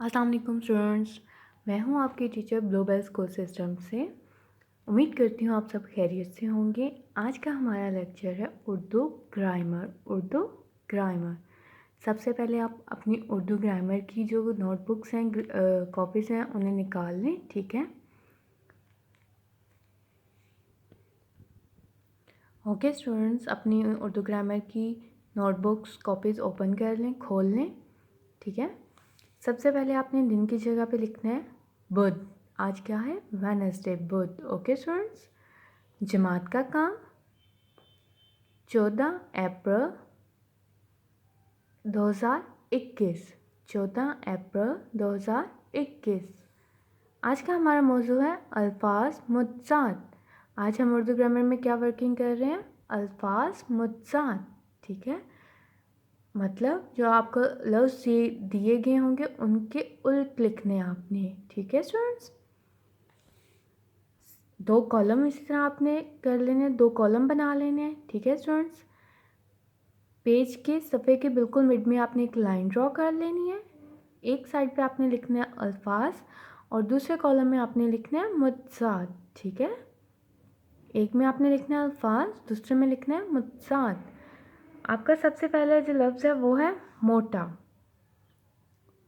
السلام علیکم اسٹوڈنٹس، میں ہوں آپ کی ٹیچر بلوبل اسکول سسٹم سے۔ امید کرتی ہوں آپ سب خیریت سے ہوں گے۔ آج کا ہمارا لیکچر ہے اردو گرامر۔ سب سے پہلے آپ اپنی اردو گرامر کی جو نوٹ بکس ہیں، کاپیز ہیں، انہیں نکال لیں، ٹھیک ہے؟ اوکے اسٹوڈنٹس، اپنی اردو گرامر کی نوٹ بکس کاپیز اوپن کر لیں، کھول لیں، ٹھیک ہے؟ سب سے پہلے آپ نے دن کی جگہ پہ لکھنا ہے بدھ۔ آج کیا ہے؟ وینسڈے، بدھ۔ اوکے اسٹوڈنٹس، جماعت کا کام 14 اپریل 2021، 14 اپریل 2021۔ آج کا ہمارا موضوع ہے الفاظ متضاد۔ آج ہم اردو گرامر میں کیا ورکنگ کر رہے ہیں؟ الفاظ متضاد، ٹھیک ہے؟ مطلب جو آپ کو لفظ دیے گئے ہوں گے ان کے الٹ لکھنے آپ نے، ٹھیک ہے اسٹوڈنٹس؟ 2 کالم اسی طرح آپ نے کر لینے، 2 کالم بنا لینے ہیں، ٹھیک ہے اسٹوڈنٹس؟ پیج کے صفحے کے بالکل مڈ میں آپ نے ایک لائن ڈرا کر لینی ہے۔ ایک سائڈ پہ آپ نے لکھنا ہے الفاظ اور دوسرے کالم میں آپ نے لکھنا ہے متضاد، ٹھیک ہے؟ ایک میں آپ نے لکھنا ہے الفاظ، دوسرے میں لکھنا ہے متضاد۔ آپ کا سب سے پہلا جو لفظ ہے وہ ہے موٹا۔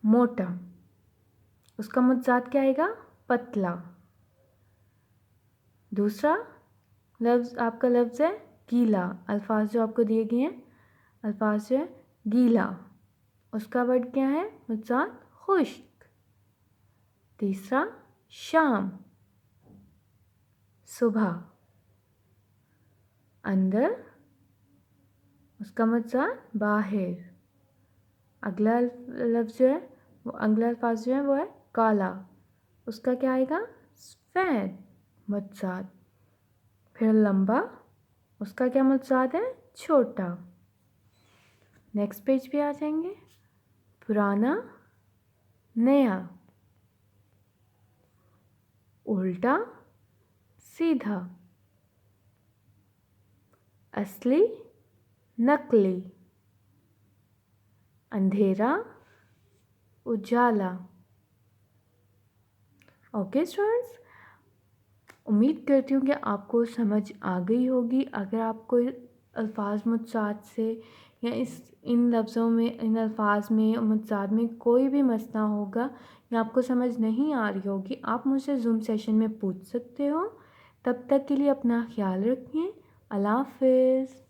موٹا، اس کا متضاد کیا آئے گا؟ پتلا۔ دوسرا لفظ آپ کا لفظ ہے گیلا۔ الفاظ جو آپ کو دیے گئے ہیں، الفاظ جو ہے گیلا، اس کا ورڈ کیا ہے؟ متضاد خشک۔ تیسرا شام، صبح۔ اندر، اس کا متضاد باہر۔ اگلا لفظ جو ہے اگلا الفاظ جو ہے وہ ہے کالا، اس کا کیا آئے گا؟ سفید، متضاد۔ پھر لمبا، اس کا کیا متضاد ہے؟ چھوٹا۔ نیکسٹ پیج پہ آ جائیں گے۔ پرانا، نیا۔ الٹا، سیدھا۔ اصلی، نقلی۔ اندھیرا، اجالا۔ اوکے اسٹوڈنٹس، امید کرتی ہوں کہ آپ کو سمجھ آ گئی ہوگی۔ اگر آپ کو الفاظ متضاد سے یا ان لفظوں میں، ان الفاظ میں، متضاد میں کوئی بھی مسئلہ ہوگا یا آپ کو سمجھ نہیں آ رہی ہوگی، آپ مجھ سے زوم سیشن میں پوچھ سکتے ہو۔ تب تک کے لیے اپنا خیال رکھیں۔ اللہ حافظ۔